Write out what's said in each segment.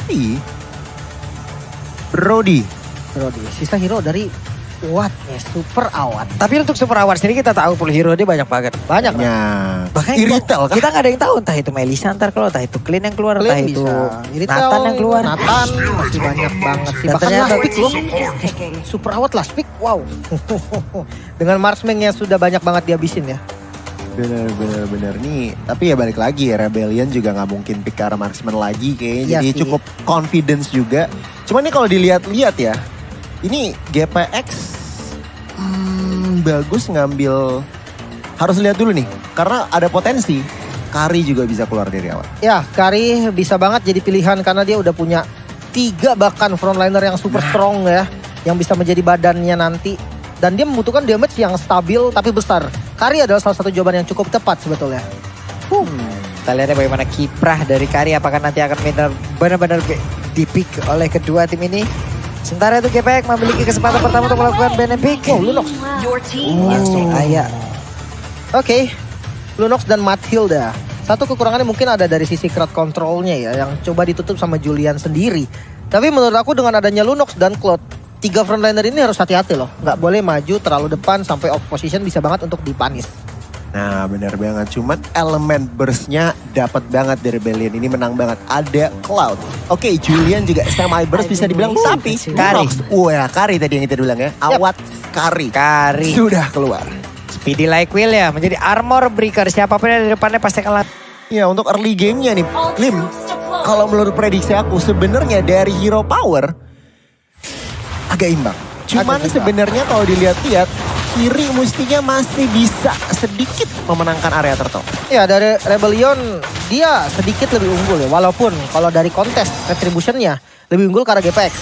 Tapi Brody, sisa hero dari What ya, Super Award. Tapi untuk Super Award sendiri kita tahu full hero dia banyak banget. Banyak ya Bahkan Iritel kan? kita nggak ada yang tahu entah itu Melissa ntar keluar, entah itu Clean yang keluar, entah itu Iritel, Nathan yang keluar. Nathan masih banyak banget sih. Dan Bahkan ternyata- last pick loh. Super Award last pick, wow. Dengan marksman yang sudah banyak banget dihabisin ya. Bener nih. Tapi ya balik lagi ya, Rebellion juga nggak mungkin pick ke arah marksman lagi kayaknya. Iya Jadi sih. cukup confidence juga. Cuman nih kalau dilihat-lihat ya, ini GPX bagus ngambil. Harus lihat dulu nih, karena ada potensi Kari juga bisa keluar dari awal. Ya, Kari bisa banget jadi pilihan karena dia udah punya 3 bahkan frontliner yang super strong ya. Yang bisa menjadi badannya nanti. Dan dia membutuhkan damage yang stabil tapi besar. Kari adalah salah satu jawaban yang cukup tepat sebetulnya. Kita lihat bagaimana kiprah dari Kari, apakah nanti akan benar-benar dipick oleh kedua tim ini. Sementara itu GPX memiliki kesempatan pertama untuk melakukan Benepick. Oh, Lunox. Langsung ayak. Oke, Lunox dan Mathilda. Satu kekurangannya mungkin ada dari sisi crowd controlnya ya, yang coba ditutup sama Julian sendiri. Tapi menurut aku dengan adanya Lunox dan Cloud, 3 frontliner ini harus hati-hati loh. Nggak boleh maju terlalu depan sampai off position bisa banget untuk dipanis. Nah benar banget, cuman elemen burstnya dapat banget dari Rebellion. Ini menang banget, ada Cloud. Oke, Julian juga semi burst bisa dibilang, tapi Kari. Wah, Kari tadi yang kita bilang ya. Awat Kari sudah keluar. Speedy like Will ya, menjadi armor breaker. Siapapun yang di depannya pasti akan Ya untuk early gamenya nih, Lim. Kalau menurut prediksi aku sebenarnya dari hero power agak imbang. Cuman sebenarnya kalau dilihat-lihat, kiri mestinya masih bisa sedikit memenangkan area turtle. Ya dari Rebellion dia sedikit lebih unggul ya. Walaupun kalau dari kontes retributionnya lebih unggul karena GPX.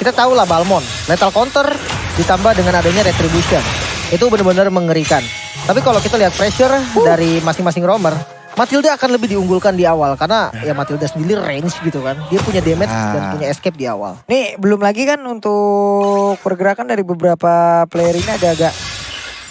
Kita tahu lah Balmon, lethal counter ditambah dengan adanya retribution. Itu benar-benar mengerikan. Tapi kalau kita lihat pressure dari masing-masing roamer, Mathilda akan lebih diunggulkan di awal. Karena ya Mathilda sendiri range gitu kan. Dia punya damage dan punya escape di awal. Nih belum lagi kan untuk pergerakan dari beberapa player ini agak-agak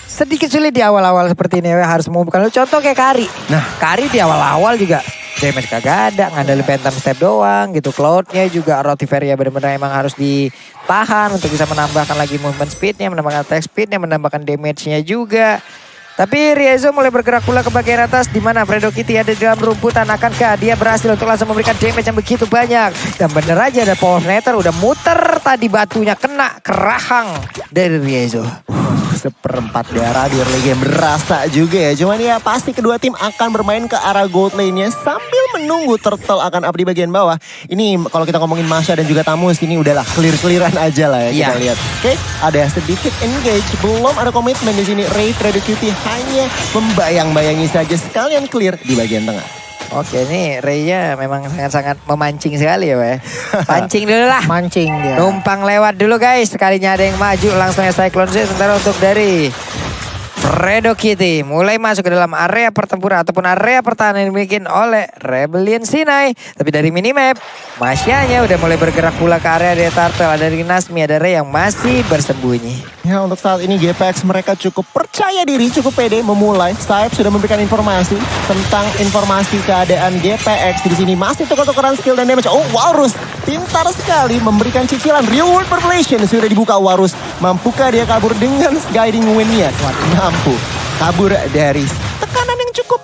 sedikit sulit di awal-awal seperti ini ya, harus mengumpulkan. Contoh kayak Kari. Nah Kari di awal-awal juga damage kagak ada, ngandelin phantom step doang gitu. Cloudnya juga Rotiferia benar-benar emang harus ditahan untuk bisa menambahkan lagi movement speednya, menambahkan attack speednya, menambahkan damage-nya juga. Tapi Riezo mulai bergerak pula ke bagian atas di mana Fredo Kitty ada di dalam rumputan. Akankah dia berhasil untuk langsung memberikan damage yang begitu banyak? Dan bener aja ada power meter udah muter tadi, batunya kena kerahang dari Riezo. Seperempat darah di early game berasa juga ya. Cuman ya pasti kedua tim akan bermain ke arah gold lane-nya sambil menunggu turtle akan up di bagian bawah. Ini kalau kita ngomongin Masha dan juga Tamus, ini udahlah clear-clearan aja lah ya kita lihat. Oke, ada sedikit engage, belum ada komitmen di sini. Ray Fredo Kitty hanya membayang-bayangi saja, sekalian clear di bagian tengah. Oke, ini Ray-nya memang sangat-sangat memancing sekali ya Pak ya. Pancing dulu lah. Mancing dia. Numpang lewat dulu guys. Sekalinya ada yang maju langsung Cyclone Z. Sementara untuk dari Fredo Kitty mulai masuk ke dalam area pertempuran ataupun area pertahanan yang dimiliki oleh Rebellion Sinai. Tapi dari minimap, Masyanya udah mulai bergerak pula ke area dari Turtle. Ada dari Nasmi, ada Ray yang masih bersembunyi. Ya untuk saat ini GPX mereka cukup percaya diri, cukup pede memulai. Saib sudah memberikan informasi tentang informasi keadaan GPX. Di sini masih tukar-tukaran skill dan damage. Oh, Walrus pintar sekali memberikan cicilan. Real World Revelation sudah dibuka Walrus. Mampukah dia kabur dengan guiding wind-nya? Mampu kabur dari tekanan yang cukup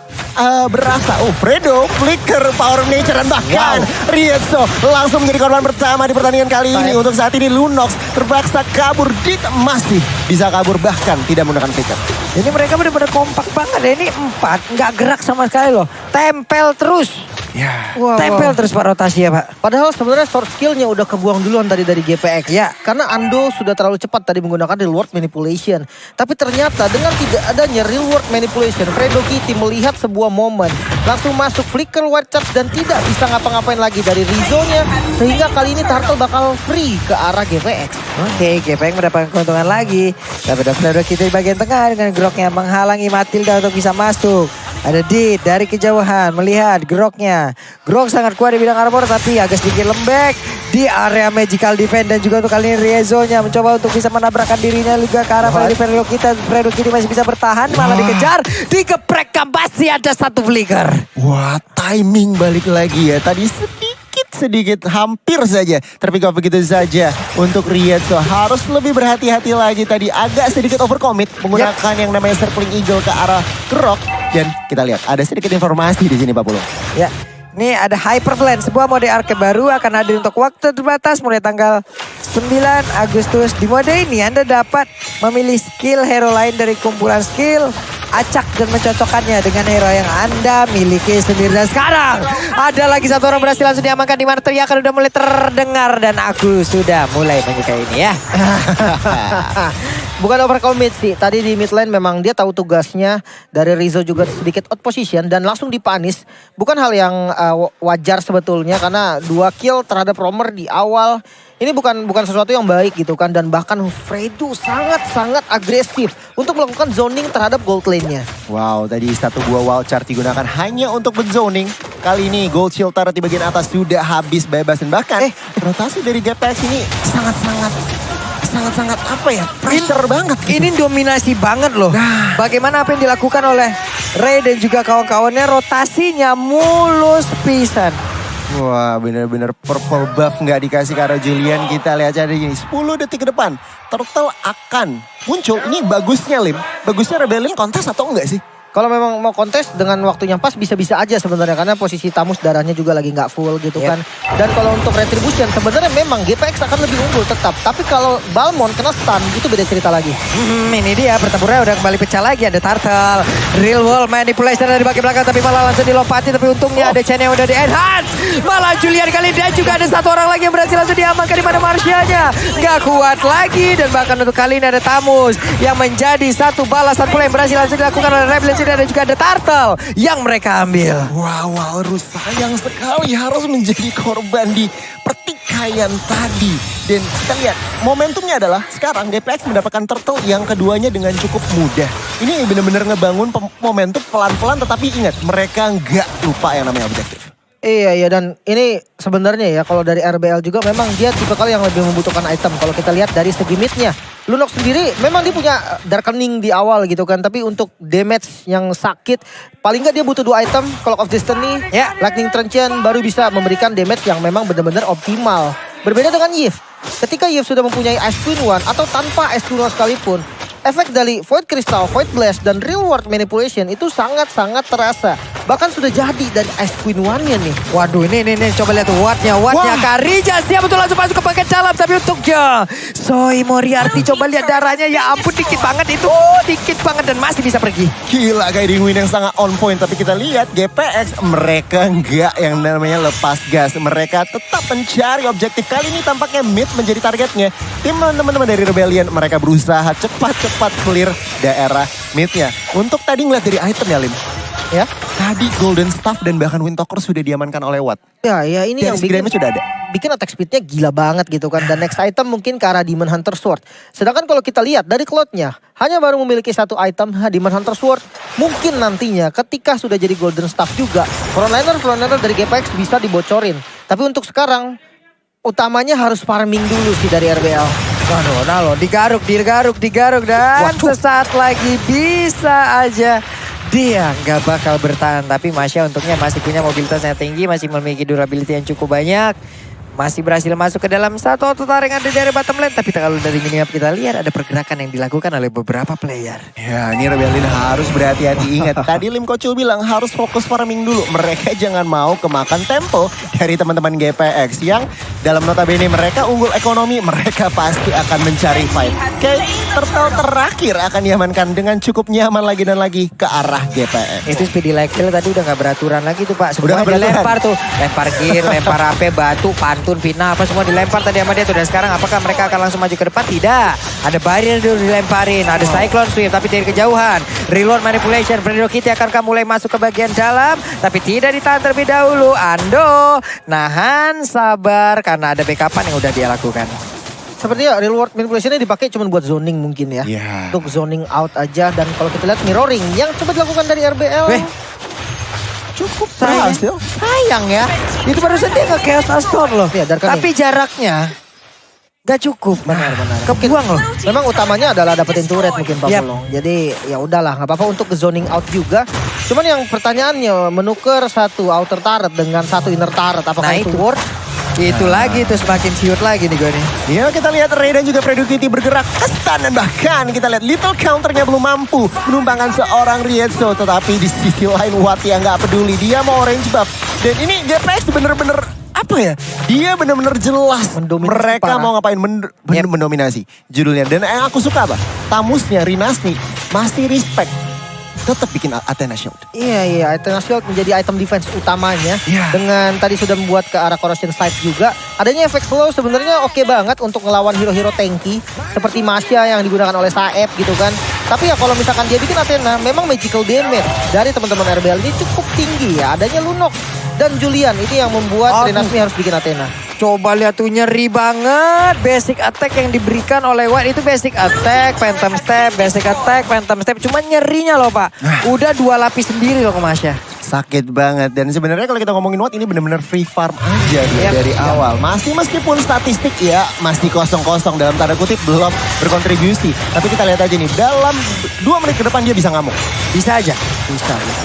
berasa. Oh, Fredo, Flicker, Power of Nature, dan bahkan Riezo langsung menjadi korban pertama di pertandingan kali ini. Untuk saat ini Lunox terpaksa kabur, Dit masih bisa kabur bahkan tidak menggunakan Flicker. Ini mereka benar-benar kompak banget ya. Ini 4 nggak gerak sama sekali loh. Tempel terus. Ya. Tempel terus Pak rotasi ya Pak. Padahal sebenarnya source skillnya udah kebuang duluan tadi dari GPX. Ya. Karena Ando sudah terlalu cepat tadi menggunakan real world manipulation. Tapi ternyata dengan tidak adanya real world manipulation, Fredo Kitty melihat sebuah momen. Langsung masuk flicker white charge dan tidak bisa ngapa-ngapain lagi dari Rizzo-nya. Sehingga kali ini Turtle bakal free ke arah GPX. Oke, GPX mendapatkan keuntungan lagi. Tapi ada Fredo Kitty di bagian tengah dengan groknya menghalangi Mathilda untuk bisa masuk. Ada Dit dari kejauhan melihat groknya. Grok sangat kuat di bidang armor tapi agak sedikit lembek di area magical defense. Dan juga untuk kali ini Riezo-nya mencoba untuk bisa menabrakkan dirinya juga ke arah Fredo Kitty. Fredo Kitty masih bisa bertahan, malah dikejar. Dikeprek kembali ada satu flicker. Wah, timing balik lagi ya. Tadi sedikit sedikit hampir saja terpick off begitu saja untuk Riyad. So harus lebih berhati-hati lagi tadi, agak sedikit overcommit menggunakan yang namanya Circling Eagle ke arah Grok. Dan kita lihat ada sedikit informasi di sini Pak Pulung. Ya, ini ada Hyperblend, sebuah mode arcade baru akan hadir untuk waktu terbatas mulai tanggal 9 Agustus. Di mode ini Anda dapat memilih skill hero lain dari kumpulan skill, acak dan mencocokkannya dengan hero yang Anda miliki sendiri. Dan sekarang ada lagi satu orang berhasil langsung diamankan, di mana teriakan udah mulai terdengar dan aku sudah mulai menyukai ini ya. Bukan overcommit sih. Tadi di mid lane memang dia tahu tugasnya. Dari Rizzo juga sedikit out position dan langsung dipanis. Bukan hal yang wajar sebetulnya karena 2 kill terhadap Romer di awal. Ini bukan sesuatu yang baik gitu kan. Dan bahkan Fredo sangat agresif untuk melakukan zoning terhadap gold lane-nya. Wow, tadi satu buah wild chart digunakan hanya untuk zoning. Kali ini gold shield turret di bagian atas sudah habis bebas. Dan bahkan rotasi dari GPX ini sangat apa ya, pressure banget gitu. Ini dominasi banget loh. Bagaimana apa yang dilakukan oleh Ray dan juga kawan-kawannya, rotasinya mulus pisan. Wah, bener-bener purple buff nggak dikasih ke arah Julian. Kita lihat aja gini, 10 detik ke depan Turtle akan muncul. Ini bagusnya Lim, bagusnya Rebellion kontes atau enggak sih? Kalau memang mau kontes dengan waktu yang pas bisa-bisa aja sebenarnya. Karena posisi Tamus darahnya juga lagi nggak full gitu kan. Dan kalau untuk Retribution sebenarnya memang GPX akan lebih unggul tetap. Tapi kalau Balmond kena stun itu beda cerita lagi. Ini dia pertempurannya udah kembali pecah lagi. Ada Turtle, Real World Manipulation dari bagian belakang. Tapi malah langsung dilompati. Tapi untungnya ada Chen yang udah di-enhance. Malah Julian kali dia juga ada satu orang lagi yang berhasil langsung diamankan. Di mana Marsianya nggak kuat lagi. Dan bahkan untuk kali ini ada Tamus yang menjadi satu balasan pula yang berhasil langsung dilakukan oleh Rebellion. Dan juga ada Turtle yang mereka ambil. Wow, Rus sayang sekali harus menjadi korban di pertikaian tadi. Dan kita lihat momentumnya adalah sekarang GPX mendapatkan Turtle yang keduanya dengan cukup mudah. Ini benar-benar ngebangun momentum pelan-pelan, tetapi ingat mereka nggak lupa yang namanya objektif. Iya dan ini sebenarnya ya kalau dari RBL juga memang dia tipe kali yang lebih membutuhkan item. Kalau kita lihat dari segi midnya, Lunok sendiri memang dia punya Darkening di awal gitu kan. Tapi untuk damage yang sakit, paling nggak dia butuh 2 item. Cloak of Destiny, Lightning Truncheon baru bisa memberikan damage yang memang benar-benar optimal. Berbeda dengan Yves. Ketika Yves sudah mempunyai Ice Queen One atau tanpa Ice Queen One sekalipun, efek dari Void Crystal, Void Blast, dan Real World Manipulation itu sangat terasa. Bahkan sudah jadi dari Ice Queen One-nya nih. Waduh, ini coba lihat wattnya. Karija siap betul langsung masuk ke bagian dalam. Tapi untuknya Soi Moriarty, coba lihat darahnya. Ya ampun, dikit banget itu. Dikit banget dan masih bisa pergi. Gila, guiding win yang sangat on point. Tapi kita lihat GPX, mereka nggak yang namanya lepas gas. Mereka tetap mencari objektif. Kali ini tampaknya mid menjadi targetnya. Tim teman-teman dari Rebellion, mereka berusaha cepat clear daerah midnya. Untuk tadi ngeliat dari item ya Lim. Ya, tadi Golden Staff dan bahkan Windtalker sudah diamankan oleh Watt. Ya ini dari yang bikin sudah ada. Bikin attack speednya gila banget gitu kan. Dan next item mungkin ke arah Demon Hunter Sword. Sedangkan kalau kita lihat dari Cloud-nya, hanya baru memiliki 1 item, Demon Hunter Sword. Mungkin nantinya ketika sudah jadi Golden Staff juga, frontliner dari GPX bisa dibocorin. Tapi untuk sekarang, utamanya harus farming dulu sih dari RBL. Waduh, Nalo digaruk dan sesaat lagi bisa aja dia nggak bakal bertahan. Tapi Masya untungnya masih punya mobilitas yang tinggi, masih memiliki durability yang cukup banyak. Masih berhasil masuk ke dalam satu auto tarik yang ada dari bottom lane. Tapi kalau dari minimap kita lihat ada pergerakan yang dilakukan oleh beberapa player. Ya, ini Rebellion harus berhati-hati. Ingat, tadi Lim Kocul bilang harus fokus farming dulu. Mereka jangan mau kemakan tempo dari teman-teman GPX yang dalam notabene mereka unggul ekonomi. Mereka pasti akan mencari fight. Oke, Turtle terakhir akan diamankan dengan cukup nyaman lagi dan lagi ke arah GPX. Itu speedy like kill tadi udah gak beraturan lagi tuh Pak. Semua dilempar tuh. Lempar gear, lempar AP, batu, pantun, fitnah, apa semua dilempar tadi sama dia tuh. Dan sekarang apakah mereka akan langsung maju ke depan? Tidak. Ada barrier dulu dilemparin. Ada Cyclone Swift tapi dari kejauhan. Reload Manipulation. Fredo Kitty akankah mulai masuk ke bagian dalam? Tapi tidak ditahan terlebih dahulu. Ando nahan, sabar karena ada backupan yang udah dia lakukan. Sepertinya Real World Manipulation-nya dipakai cuma buat zoning mungkin ya. Untuk zoning out aja. Dan kalau kita lihat mirroring yang coba dilakukan dari RBL. Cukup berhasil. Sayang ya. Itu barusan dia nge-chaos Aston loh. Ya, tapi jaraknya gak cukup. Benar. Kebuang loh. Memang utamanya adalah dapetin turret mungkin Pak Pulung. Jadi ya udahlah, nggak apa-apa untuk zoning out juga. Cuman yang pertanyaannya menukar satu outer turret dengan satu inner turret, apakah Nah, itu itu. worth? Itu lagi tuh semakin ciut lagi nih gue nih. Ya kita lihat Ray dan juga Predukiti bergerak ke stun dan bahkan kita lihat little counternya belum mampu menumbangkan seorang Rietso. Tetapi di sisi lain Watt yang gak peduli, dia mau orange buff. Dan ini GPX bener-bener apa ya? Dia bener-bener jelas Mendominasi mereka parah. mau ngapain mendominasi judulnya. Dan yang aku suka apa? Tamusnya Rinasni masih respect. Tetap bikin Athena Shield. Iya, Athena Shield menjadi item defense utamanya. Iya. Dengan tadi sudah membuat ke arah Corrosion Sight juga. Adanya efek slow sebenarnya oke banget untuk ngelawan hero-hero tanky. Seperti Masya yang digunakan oleh Saeb gitu kan. Tapi ya kalau misalkan dia bikin Athena, memang magical damage dari teman-teman RBL ini cukup tinggi ya. Adanya Lunok dan Julian ini yang membuat Aduh. Rinasmi harus bikin Athena. Coba lihat tuh nyeri banget. Basic attack yang diberikan oleh White itu basic attack, phantom step, basic attack, phantom step. Cuma nyerinya loh Pak. Udah 2 lapis sendiri loh ke Masya. Sakit banget. Dan sebenarnya kalau kita ngomongin Watt ini benar-benar free farm aja dia Yap. dari awal. Masih meskipun statistik ya masih kosong-kosong dalam tanda kutip belum berkontribusi. Tapi kita lihat aja nih dalam 2 menit ke depan dia bisa ngamuk. Bisa aja.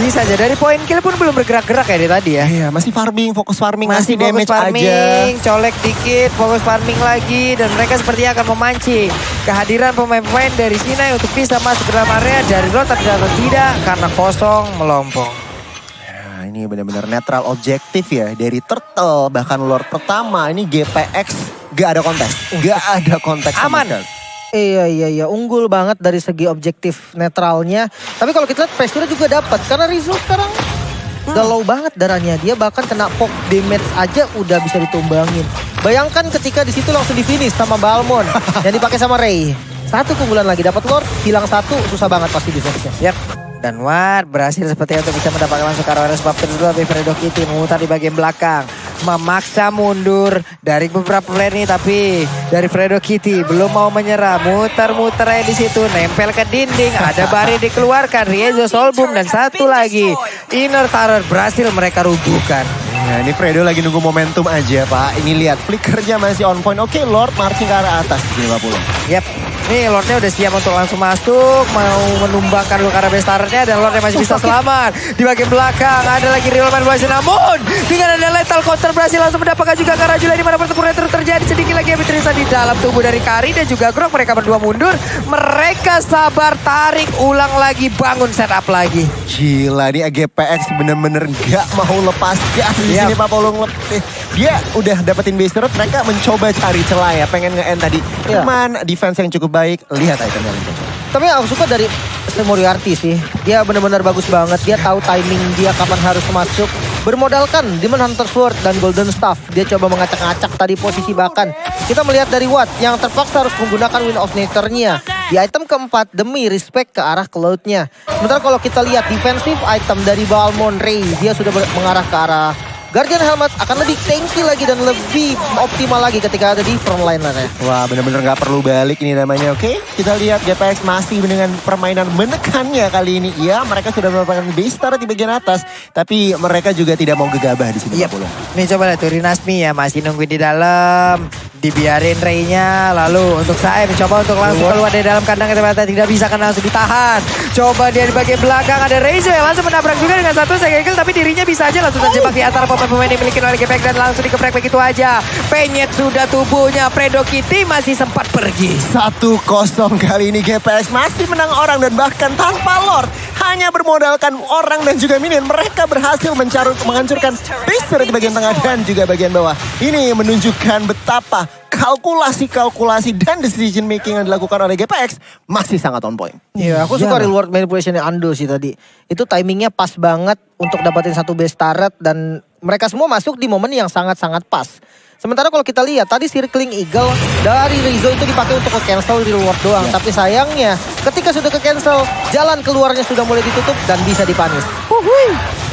Bisa aja. Dari point kill pun belum bergerak-gerak ya dari tadi ya. Iya masih farming, fokus farming, Masih masih damage fokus farming, aja. colek dikit, fokus farming lagi. Dan mereka sepertinya akan memancing kehadiran pemain-pemain dari Sinai untuk bisa masuk ke dalam area dari luar. Tapi tidak karena kosong melompong. Nah, ini benar-benar netral objektif ya dari Turtle bahkan Lord pertama ini GPX gak ada kontes, gak ada konteks sama Aman. sekali. Iya, unggul banget dari segi objektif netralnya. Tapi kalau kita lihat pressure juga dapat karena Rizzo sekarang udah low banget darahnya. Dia bahkan kena poke damage aja udah bisa ditumbangin. Bayangkan ketika di situ langsung di finish sama Balmon yang dipakai sama Ray. Satu keunggulan lagi dapat Lord, hilang satu susah banget pasti defense-nya. Yap. Dan Watt berhasil sepertinya untuk bisa mendapatkan langsung ke arah sebab kedua Predokiti memutar di bagian belakang. Memaksa mundur dari beberapa player ini tapi dari Predokiti belum mau menyerah. Muter-muter aja di situ, nempel ke dinding, ada Bari dikeluarkan, Riezo Solbum dan satu lagi Inner Terror berhasil mereka rubuhkan. Nah ini Fredo lagi nunggu momentum aja Pak. Ini lihat flickernya masih on point. Oke Lord marching ke arah atas 50. Yap. Nih Lordnya udah siap untuk langsung masuk. Mau menumbangkan dulu ke arah base turretnya. Dan Lordnya masih bisa selamat. Di bagian belakang ada lagi real man berhasil. Namun dengan ada lethal counter berhasil langsung mendapatkan juga ke arah Julia. Dimana pertempuran terus terjadi. Sedikit lagi habis terisa di dalam tubuh dari Kari dan juga Grok. Mereka berdua mundur. Mereka sabar tarik ulang lagi. Bangun setup lagi. Gila nih GPX bener-bener gak mau lepas gas di Yap. sini Pak Polong. Dia udah dapetin base turret, mereka mencoba cari celah ya, pengen nge-end tadi. Iya. Cuman defense yang cukup baik, lihat itemnya Lincoln. Tapi aku suka dari Moriarty sih. Dia benar-benar bagus banget. Dia tahu timing dia kapan harus masuk. Bermodalkan Demon Hunter Sword dan Golden Staff. Dia coba mengacak-acak tadi posisi bahkan. Kita melihat dari Watt yang terpaksa harus menggunakan Wind of Nature-nya. Di item keempat demi respect ke arah Cloud-nya. Sementara kalau kita lihat defensive item dari Balmon Ray. Dia sudah mengarah ke arah Guardian Helmet akan lebih tanky lagi dan lebih optimal lagi ketika ada di front liner-nya. Wah bener-bener gak perlu balik ini namanya. Oke, kita lihat GPX masih dengan permainan menekannya kali ini. Ya mereka sudah mendapatkan base turret di bagian atas. Tapi mereka juga tidak mau gegabah di sini. Yep. Nih coba lihat tuh Rinasmi ya masih nungguin di dalam. Dibiarin Ray-nya. Lalu untuk Saeb coba untuk langsung keluar dari dalam kandang. Ternyata tidak bisa kan langsung ditahan. Coba dia di bagian belakang ada Raizo yang langsung menabrak juga dengan satu segel. Tapi dirinya bisa aja langsung terjebak di antara pemain yang dimiliki oleh GPX dan langsung dikeprek begitu aja. Penyet sudah tubuhnya. Predokiti masih sempat pergi. 1-0 kali ini GPX masih menang orang dan bahkan tanpa Lord. Hanya bermodalkan orang dan juga minion. Mereka berhasil menghancurkan base turret di bagian tengah dan juga bagian bawah. Ini menunjukkan betapa kalkulasi dan decision making yang dilakukan oleh GPX masih sangat on point. Iya, aku suka reward manipulation Ando sih tadi. Itu timingnya pas banget untuk dapatin satu base turret dan mereka semua masuk di momen yang sangat-sangat pas. Sementara kalau kita lihat tadi circling eagle dari Rizzo itu dipakai untuk ke-cancel reward doang. Tapi sayangnya ketika sudah ke-cancel, jalan keluarnya sudah mulai ditutup dan bisa dipanis.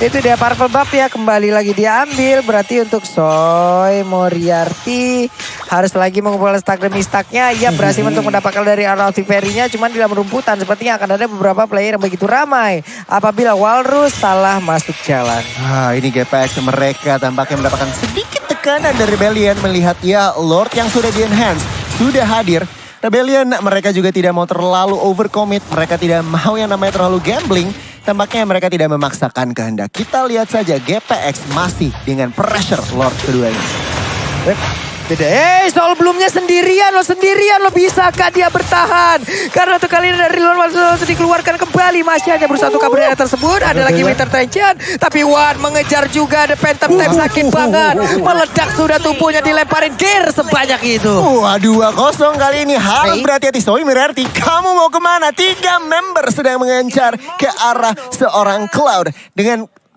Itu dia purple buff ya kembali lagi diambil. Berarti untuk Soy Moriarty harus lagi mengumpulkan stack demi stacknya. Ia berhasil untuk mendapatkan dari Arnold Viveri-nya. Cuman di dalam rumputan sepertinya akan ada beberapa player yang begitu ramai. Apabila Walrus salah masuk jalan. Ini GPX mereka tampaknya mendapatkan sedikit tekanan dari Rebellion melihat ya Lord yang sudah di-enhance sudah hadir. Rebellion mereka juga tidak mau terlalu overcommit. Mereka tidak mau yang namanya terlalu gambling. tampaknya mereka tidak memaksakan kehendak. Kita lihat saja GPX masih dengan pressure Lord keduanya. Beda. Sebelumnya sendirian lo bisakah dia bertahan? Karena untuk kali ini dari luar langsung dikeluarkan kembali. Masih hanya berusaha untuk kabur dari tersebut. Ada lagi Winter Tension. Tapi Wan mengejar juga. Ada Phantom Time sakit banget. Meledak sudah tubuhnya dilemparin gear sebanyak itu. Wah 2-0 kali ini harus berhati-hati. Soy Mirarti, kamu mau kemana? 3 member sedang mengencar ke arah seorang Cloud.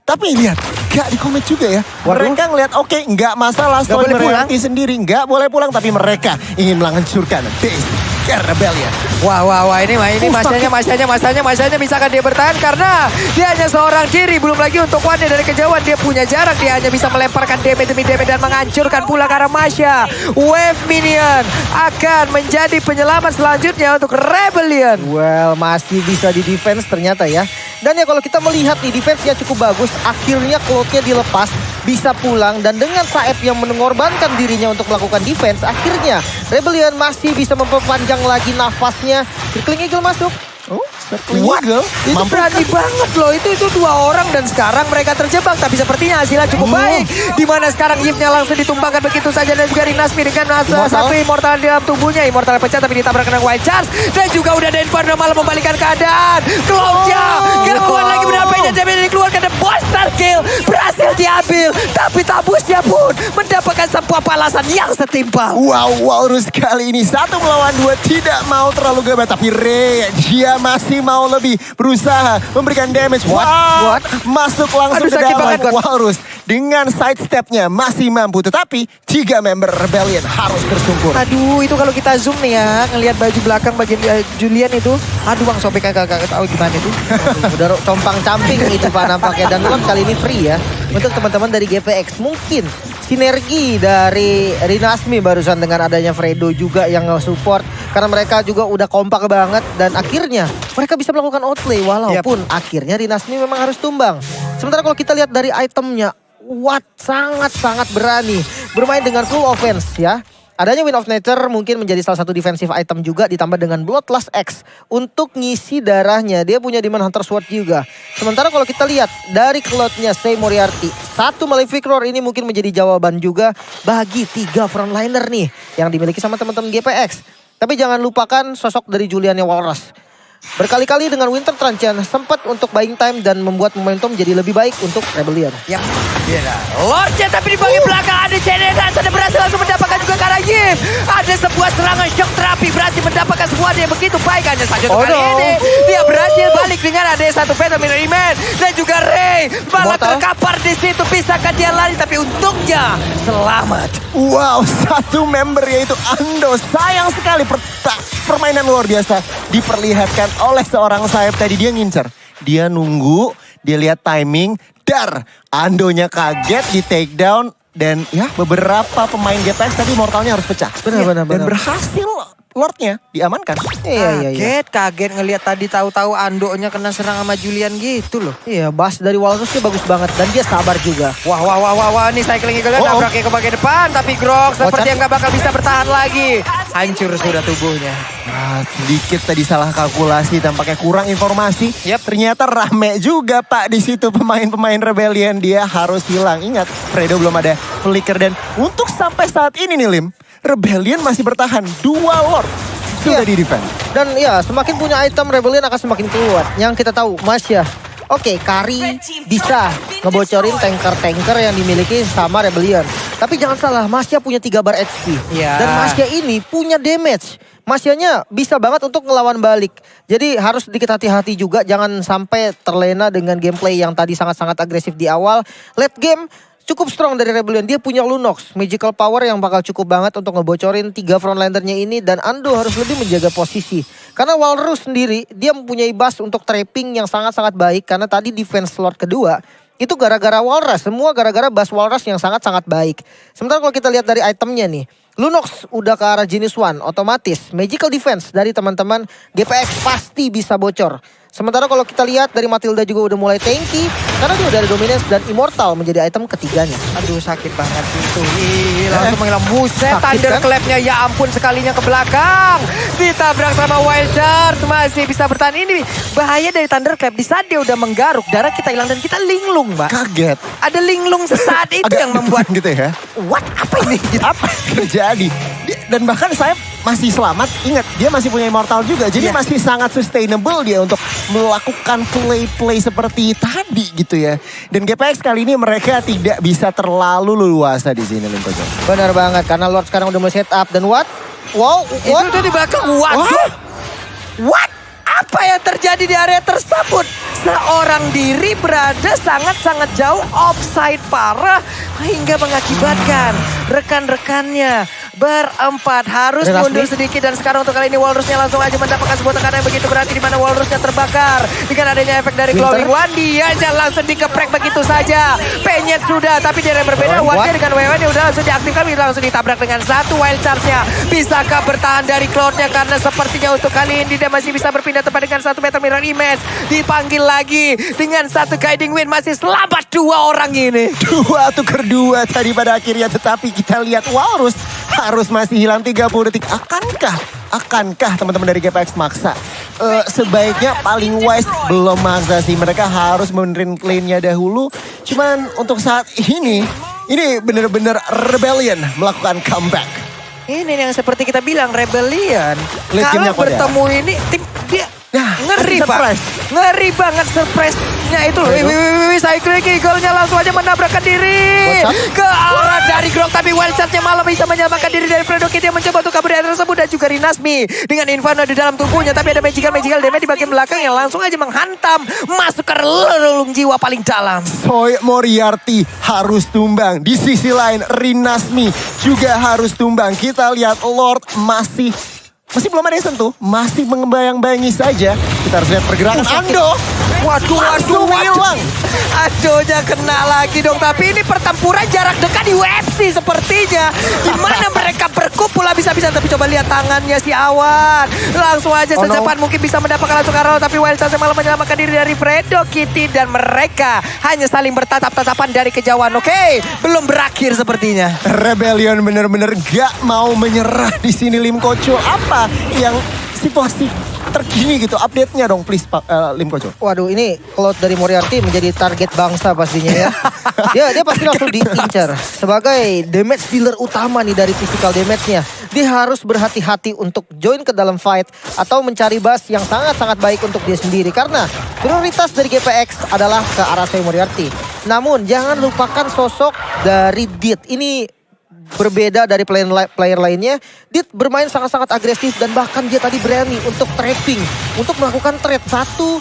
Tapi lihat, gak di-comment juga ya. Mereka ngeliat oke, nggak masalah. Soy Mirarti sendiri nggak boleh pulang. Tapi mereka ingin menghancurkan base Rebellion. Wah, ini masanya bisakah dia bertahan karena dia hanya seorang diri. Belum lagi untuk Wanda dari kejauhan dia punya jarak. Dia hanya bisa melemparkan damage demi damage dan menghancurkan pula karena Masya. Wave Minion akan menjadi penyelamat selanjutnya untuk Rebellion. Well, masih bisa di defense ternyata ya. Dan ya kalau kita melihat nih defense-nya cukup bagus. Akhirnya Cloud-nya dilepas, bisa pulang. Dan dengan Saeb yang mengorbankan dirinya untuk melakukan defense, akhirnya Rebellion masih bisa memperpanjang lagi nafasnya. Circling Eagle masuk. Eagle? Itu berani banget loh. Itu 2 orang dan sekarang mereka terjebak. Tapi sepertinya hasilnya cukup baik. Dimana sekarang Yip-nya langsung ditumbangkan begitu saja. Dan juga Rinasmi dengan satu immortal di dalam tubuhnya. Immortal pecah tapi ditabrak dengan Wild Charge. Dan juga udah ada Inferno malah membalikan keadaan. Cloud-nya gak kuat lagi mendapatkan damage dikeluarkan. Dan Monster Kill berhasil diambil. Tapi tabusnya pun mendapatkan sebuah balasan yang setimpal. Wow, Walrus kali ini 1 melawan 2 tidak mau terlalu gabah. Tapi Ray, dia masih mau lebih berusaha memberikan damage. What? Masuk langsung ke dalam Walrus. Dengan sidestep-nya masih mampu. Tetapi 3 member Rebellion harus tersungkur. Aduh, itu kalau kita zoom nih ya. Ngelihat baju belakang bagian Julian itu. Aduh bang, sobek kagak tahu gimana itu. Udah compang camping itu Pak nampaknya. Dan Lord kali ini free ya. Untuk teman-teman dari GPX. Mungkin sinergi dari Rinasmi barusan dengan adanya Fredo juga yang support. Karena mereka juga udah kompak banget. Dan akhirnya mereka bisa melakukan outplay. Walaupun akhirnya Rinasmi memang harus tumbang. Sementara kalau kita lihat dari itemnya. Watt sangat-sangat berani bermain dengan full offense ya. Adanya Wind of Nature mungkin menjadi salah satu defensive item juga ditambah dengan Bloodlust X untuk ngisi darahnya. Dia punya Demon Hunter Sword juga. Sementara kalau kita lihat dari Cloud-nya Stay Moriarty, 1 Malefic Roar ini mungkin menjadi jawaban juga bagi 3 frontliner nih yang dimiliki sama teman-teman GPX. Tapi jangan lupakan sosok dari Juliannya Walrus. Berkali-kali dengan Winter Truncheon sempat untuk buying time dan membuat momentum jadi lebih baik untuk Rebellion. Yap. Lordnya tapi di bagian belakang ada Ceneda. Sudah berhasil langsung mendapatkan juga karena Yip. Ada sebuah serangan shock terapi. Berhasil mendapatkan semuanya yang begitu baik. Hanya saja untuk kali ini. Dia berhasil balik dengan ada 1 Phantom Man. Dan juga Ray. Malah terkapar di situ. Bisakah dia lari. Tapi untungnya selamat. Wow, 1 member yaitu Ando. Sayang sekali permainan luar biasa diperlihatkan oleh seorang Saeb tadi. Dia ngincer. Dia nunggu. Dia lihat timing. Andonya kaget di take down. Dan ya beberapa pemain GPX tadi mortalnya harus pecah. Benar. Dan berhasil Lordnya diamankan. Kaget ngelihat tadi tahu-tahu Andonya kena serang sama Julian gitu loh. Iya, Bas dari Walrusnya bagus banget dan dia sabar juga. Wah, ini cycling Eagle nabraknya ke bagian depan. Tapi Grok seperti yang gak bakal bisa bertahan lagi. Hancur sudah tubuhnya. Sedikit tadi salah kalkulasi, tampaknya kurang informasi. Ternyata rame juga Pak di situ pemain-pemain Rebellion. Dia harus hilang. Ingat, Fredo belum ada flicker dan untuk sampai saat ini nih Lim, Rebellion masih bertahan. 2 Lord sudah di defend. Dan ya semakin punya item Rebellion akan semakin keluar. Yang kita tahu Masya. Oke, Kari bisa ngebocorin tanker-tanker yang dimiliki sama Rebellion. Tapi jangan salah, Masya punya 3 bar HP. Dan Masya ini punya damage. Masyanya bisa banget untuk ngelawan balik. Jadi harus sedikit hati-hati juga. Jangan sampai terlena dengan gameplay yang tadi sangat-sangat agresif di awal. Late game cukup strong dari Rebellion. Dia punya Lunox, magical power yang bakal cukup banget untuk ngebocorin 3 frontlinernya ini. Dan Ando harus lebih menjaga posisi. Karena Walrus sendiri, dia mempunyai bus untuk trapping yang sangat-sangat baik. Karena tadi defense slot kedua, itu gara-gara Walrus. Semua gara-gara bus Walrus yang sangat-sangat baik. Sementara kalau kita lihat dari itemnya nih. Lunox udah ke arah Genius One, otomatis magical defense dari teman-teman GPX pasti bisa bocor. Sementara kalau kita lihat dari Matilda juga udah mulai tanky. Karena dia udah ada dominance dan immortal menjadi item ketiganya. Aduh sakit banget itu. Ih, langsung menghilang. Buset, Sakit, kan? Thunderclap-nya ya ampun sekalinya ke belakang. Ditabrak sama Wild Charge. Masih bisa bertahan. Ini bahaya dari Thunderclap. Di saat dia udah menggaruk, darah kita hilang dan kita linglung, Mbak. Kaget. Ada linglung sesaat itu Agak yang membuat gitu ya. what? Apa ini? Apa yang terjadi? Dan bahkan saya masih selamat. Ingat, dia masih punya immortal juga. Jadi Iya. masih sangat sustainable dia untuk melakukan play-play seperti tadi gitu ya. Dan GPX kali ini mereka tidak bisa terlalu leluasa di sini, Lim Koco. Benar banget, karena Lord sekarang udah mulai set up. Dan what? Wow, what? Itu di belakang. Waduh. What? Apa yang terjadi di area tersebut? Seorang diri berada sangat-sangat jauh offside parah hingga mengakibatkan rekan-rekannya berempat harus Udah, mundur Rasmi. sedikit. Dan sekarang untuk kali ini Walrusnya langsung aja mendapatkan sebuah tekanan yang begitu berarti di mana Walrusnya terbakar dengan adanya efek dari Winter. Glowing Wandi aja langsung dikeprek begitu saja. Penyet sudah, tapi dia yang berbeda. What? Wandi dengan WW udah langsung diaktifkan, langsung ditabrak dengan satu wild charge-nya. Bisakah bertahan dari Cloud-nya karena sepertinya untuk kali ini dia masih bisa berpindah tepat dengan satu meter mirror image. Dipanggil lagi dengan satu guiding wind, masih selamat dua orang ini. 2 tuker 2 tadi pada akhirnya. Tetapi kita lihat Walrus harus masih hilang 30 detik. Akankah teman-teman dari GPX maksa? Sebaiknya paling wise belum maksa sih. Mereka harus benerin lane-nya dahulu. Cuman untuk saat ini benar-benar Rebellion melakukan comeback. Ini yang seperti kita bilang Rebellion. Lihat Kalau timnya kok ya. bertemu ini tim dia Nah, ngeri pasti banget. surprise. Ngeri banget surprise-nya itu. Wih, Cycling Eagle-nya langsung aja menabrakkan diri What's up? ke arah dari Grok, tapi Wild Charge-nya malah bisa menyelamatkan diri dari Fredo Kitty yang mencoba untuk kabur dari tersebut, dan juga Rinasmi dengan Inferno di dalam tubuhnya, tapi ada magical damage di bagian belakang yang langsung aja menghantam masuk ke relung jiwa paling dalam. Soy Moriarty harus tumbang. Di sisi lain Rinasmi juga harus tumbang. Kita lihat Lord masih belum ada yang sentuh. Masih membayang-bayangi saja. Kita harus lihat pergerakan Ando. Waduh. Langsung hilang. Aduhnya kena lagi dong. Tapi ini pertempuran jarak dekat di UFC sepertinya. Dimana mereka berkumpul habis-habisan. Tapi coba lihat tangannya si Awan. Langsung aja Oh, no. secepat mungkin bisa mendapatkan langsung arrow. Tapi Wild Charge malah menyelamatkan diri dari Fredo Kitty. Dan mereka hanya saling bertatap-tatapan dari kejauhan. Oke, belum berakhir sepertinya. Rebellion bener-bener gak mau menyerah di sini, Lim Koco. Apa yang situasi terkini gitu? Update-nya dong please, Pak Lim Koco. Waduh, ini Cloud dari Moriarty menjadi target bangsa pastinya ya. Dia pasti langsung diincar. Sebagai damage dealer utama nih dari physical damage-nya. Dia harus berhati-hati untuk join ke dalam fight atau mencari bus yang sangat-sangat baik untuk dia sendiri. Karena prioritas dari GPX adalah ke arah Soy Moriarty. Namun jangan lupakan sosok dari Dit. Ini berbeda dari player lainnya. Dit bermain sangat-sangat agresif dan bahkan dia tadi berani untuk trapping, untuk melakukan trade 1-1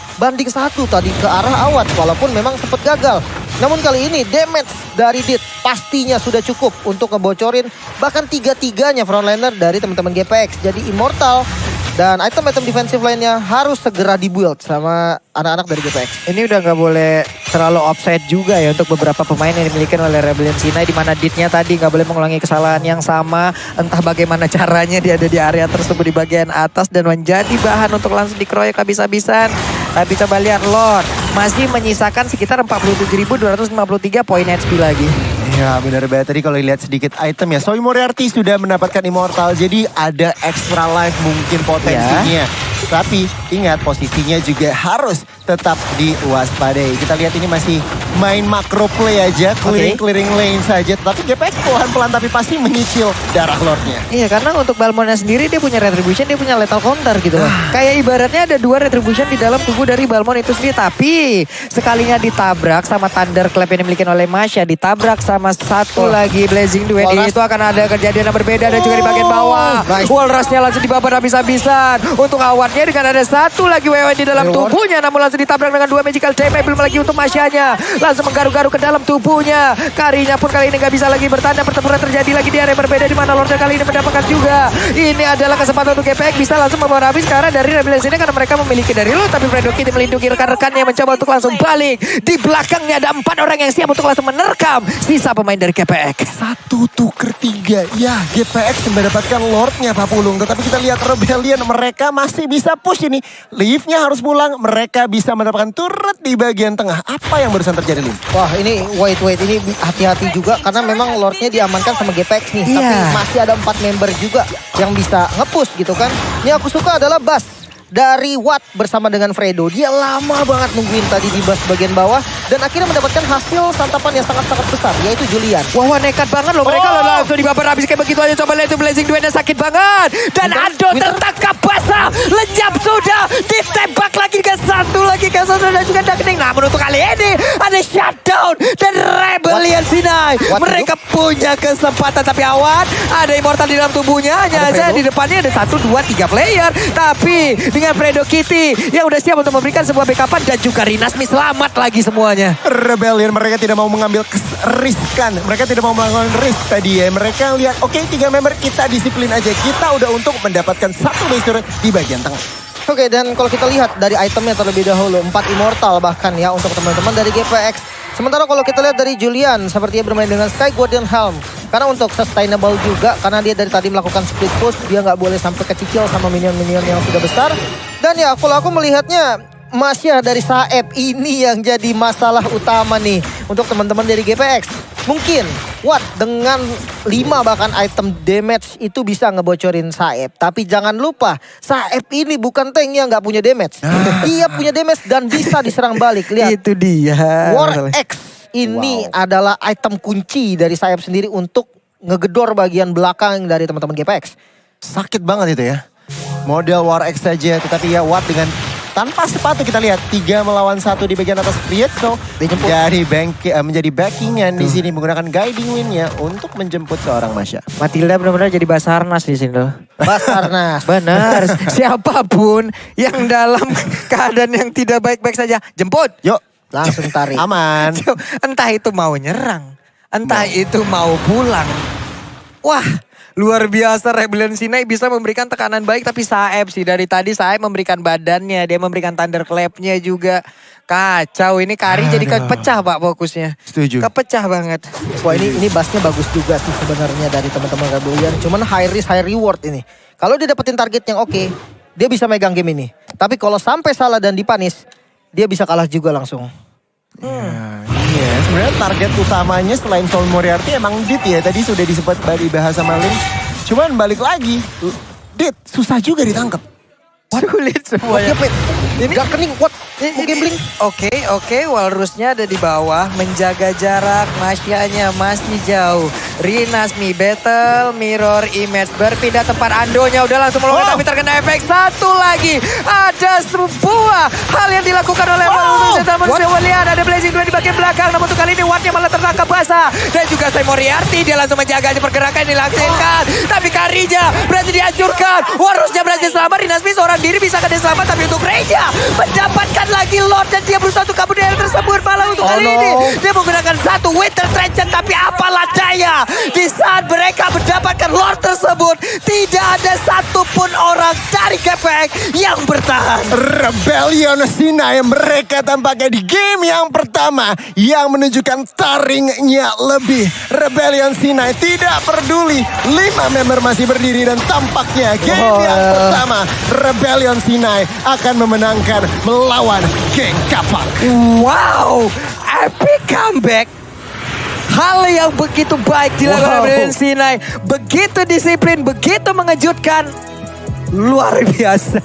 tadi ke arah Awad walaupun memang sempat gagal. Namun kali ini damage dari Dit pastinya sudah cukup untuk ngebocorin bahkan tiga-tiganya frontliner dari teman-teman GPX. Jadi Immortal dan item-item defensive lainnya harus segera dibuild sama anak-anak dari GPX. Ini udah nggak boleh terlalu offside juga ya untuk beberapa pemain yang dimiliki oleh Rebellion Sinai, di mana Ditnya tadi nggak boleh mengulangi kesalahan yang sama. Entah bagaimana caranya dia ada di area tersebut di bagian atas dan menjadi bahan untuk langsung dikeroyok habis-habisan. Tapi coba lihat Lord masih menyisakan sekitar 47.253 poin HP lagi. Ya benar banget, tadi kalau lihat sedikit item ya, Soy Moriarty sudah mendapatkan Immortal, jadi ada extra life mungkin potensinya. Tapi ingat posisinya juga harus tetap diwaspadai. Kita lihat ini masih main macro play aja, clearing lane saja. Tapi GPX pelan-pelan tapi pasti menyicil darah Lordnya. Iya, karena untuk Balmonnya sendiri dia punya retribution, dia punya lethal counter gitu loh. Kayak ibaratnya ada 2 retribution di dalam tubuh dari Balmon itu sendiri. Tapi sekalinya ditabrak sama Thunderclap yang dimiliki oleh Masya, ditabrak sama satu lagi Blazing Duet, itu akan ada kejadian yang berbeda. Dan juga di bagian bawah Walrusnya langsung dibabat habis-habisan. Untuk Awadnya dengan ada satu lagi wewe di dalam tubuhnya, namun langsung ditabrak dengan 2 magical damage. Belum lagi untuk Masyanya langsung menggaru-garu ke dalam tubuhnya. Karinya pun kali ini nggak bisa lagi bertanda. Pertempuran terjadi lagi di area berbeda di mana Lordnya kali ini mendapatkan juga. Ini adalah kesempatan untuk GPX bisa langsung membawa habis karena dari Rebellion ini karena mereka memiliki dari lu, tapi Fredo Kitty melindungi rekan-rekannya yang mencoba untuk langsung balik. Di belakangnya ada 4 orang yang siap untuk langsung menerkam sisa pemain dari GPX. 1-3. Ya, GPX mendapatkan Lordnya Pak Pulung. Tetapi kita lihat Rebellion mereka masih bisa push ini. Leaf-nya harus pulang. Mereka bisa mendapatkan turret di bagian tengah. Apa yang barusan terjadi, Lim? Wah ini wait ini hati-hati juga karena memang Lordnya diamankan sama GPX nih. Tapi masih ada 4 member juga yang bisa nge-push gitu kan. Yang aku suka adalah Bas dari Watt bersama dengan Fredo. Dia lama banget nungguin tadi di bus bagian bawah. Dan akhirnya mendapatkan hasil santapan yang sangat-sangat besar. Yaitu Julian. Wah nekat banget loh mereka loh langsung dibabar habis kayak begitu aja. Coba lihat itu Blazing Duet sakit banget. Dan Ando tertangkap basah. Lenyap sudah. Ditembak lagi ke satu lagi ke satu dan juga Darkening. Namun untuk kali ini ada shutdown dan Rebellion Sinai. Mereka punya kesempatan tapi awan. Ada Immortal di dalam tubuhnya. Hanya aja di depannya ada 1, 2, 3 player. Tapi dengan Fredo Kitty yang udah siap untuk memberikan sebuah backupan dan juga Rinasmi selamat lagi semuanya. Rebellion mereka tidak mau mengambil riskan. Mereka tidak mau melakukan risk tadi ya. Mereka lihat oke, 3 member kita disiplin aja. Kita udah untuk mendapatkan 1 base turret di bagian tengah. Oke, dan kalau kita lihat dari itemnya terlebih dahulu 4 Immortal bahkan ya untuk teman-teman dari GPX. Sementara kalau kita lihat dari Julian sepertinya bermain dengan Sky Guardian Helm. Karena untuk sustainable juga karena dia dari tadi melakukan split push, dia nggak boleh sampai kecicil sama minion-minion yang sudah besar. Dan ya kalau aku melihatnya Masya dari Saeb ini yang jadi masalah utama nih untuk teman-teman dari GPX. Mungkin Watt dengan 5 bahkan item damage itu bisa ngebocorin Saeb. Tapi jangan lupa Saeb ini bukan tank yang nggak punya damage. Dia punya damage dan bisa diserang balik. Lihat. Itu dia. War X ini adalah item kunci dari Saeb sendiri untuk ngegedor bagian belakang dari teman-teman GPX. Sakit banget itu ya. Model War X saja tetapi ya Watt dengan tanpa sepatu kita lihat 3 melawan 1 di bagian atas Prieto dari menjadi backingan di sini menggunakan guiding win-nya untuk menjemput seorang Masya. Matilda benar-benar jadi Basarnas di sini loh. Basarnas. Benar. Siapapun yang dalam keadaan yang tidak baik-baik saja jemput. Yuk. Langsung tarik. Aman. Entah itu mau nyerang, entah itu mau pulang. Wah, luar biasa Rebellion Sinai bisa memberikan tekanan baik. Tapi Saeb sih dari tadi Saeb memberikan badannya. Dia memberikan Thunderclap-nya juga. Kacau ini Kari jadi kepecah Pak fokusnya. Setuju. Kepecah banget. Wah ini bassnya bagus juga sih sebenarnya dari teman-teman Rebellion. Cuman high risk high reward ini. Kalau dia dapetin target yang oke, dia bisa megang game ini. Tapi kalau sampai salah dan dipanis, dia bisa kalah juga langsung. Iya, sebenarnya target utamanya selain Soul Moriarty emang Dit ya. Tadi sudah disebut bahasa Malin. Cuman balik lagi, Dit susah juga ditangkap. Sulit semuanya. Ini Darkening, what? Mau gambling? Oke, Walrusnya ada di bawah, menjaga jarak, Masyanya masih jauh. Rinasmi, Battle, Mirror, Image, berpindah tempat Andonya, udah langsung meloncat tapi terkena efek. Satu lagi, ada sebuah hal yang dilakukan oleh Walrus. Namun saya lihat ada Blazing Duet di bagian belakang, namun untuk kali ini Wattnya malah tertangkap basah. Dan juga Sai Moriarty, dia langsung menjaga pergerakan yang dilaksanakan. Tapi Karinya berhasil dihancurkan, Walrusnya berhasil selamat, Rinasmi seorang diri bisa kena selamat. Tapi untuk Reja mendapatkan lagi Lord dan dia berusaha untuk kabur dari tersebut. Malah untuk kali ini dia menggunakan 1 Winter Trenchant. Tapi apalah daya di saat mereka mendapatkan Lord tersebut tidak ada satupun orang dari GPX yang bertahan. Rebellion Sinai mereka tampaknya di game yang pertama yang menunjukkan taringnya lebih. Rebellion Sinai tidak peduli 5 member masih berdiri dan tampaknya game yang pertama Rebellion Sinai akan memenangkan melawan geng Kapak. Wow, epic comeback. Hal yang begitu baik dilakukan Rebellion Sinai. Begitu disiplin, begitu mengejutkan. Luar biasa.